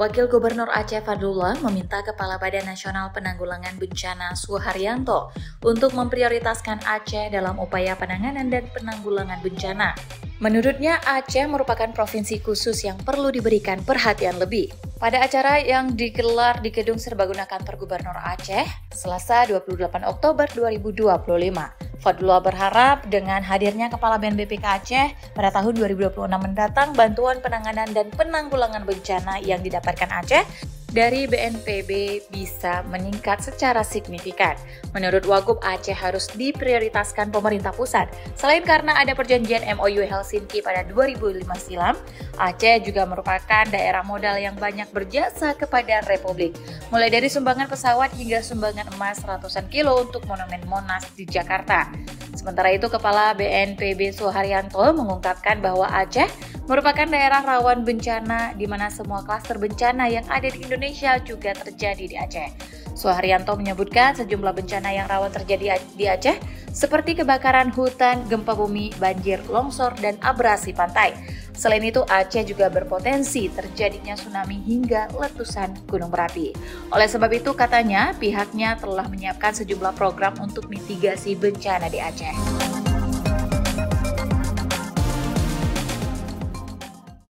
Wakil Gubernur Aceh Fadlullah meminta Kepala Badan Nasional Penanggulangan Bencana Suharyanto untuk memprioritaskan Aceh dalam upaya penanganan dan penanggulangan bencana. Menurutnya, Aceh merupakan provinsi khusus yang perlu diberikan perhatian lebih. Pada acara yang digelar di Gedung Serbaguna Kantor Gubernur Aceh, Selasa 28 Oktober 2025, Fadlullah berharap dengan hadirnya Kepala BNPB Aceh pada tahun 2026 mendatang, bantuan penanganan dan penanggulangan bencana yang didapatkan Aceh dari BNPB bisa meningkat secara signifikan. Menurut Wagub, Aceh harus diprioritaskan pemerintah pusat. Selain karena ada perjanjian MOU Helsinki pada 2005 silam, Aceh juga merupakan daerah modal yang banyak berjasa kepada Republik. Mulai dari sumbangan pesawat hingga sumbangan emas ratusan kilo untuk Monumen Monas di Jakarta. Sementara itu, Kepala BNPB Suharyanto mengungkapkan bahwa Aceh merupakan daerah rawan bencana di mana semua klaster bencana yang ada di Indonesia juga terjadi di Aceh. Suharyanto menyebutkan sejumlah bencana yang rawan terjadi di Aceh seperti kebakaran hutan, gempa bumi, banjir, longsor, dan abrasi pantai. Selain itu, Aceh juga berpotensi terjadinya tsunami hingga letusan gunung berapi. Oleh sebab itu, katanya pihaknya telah menyiapkan sejumlah program untuk mitigasi bencana di Aceh.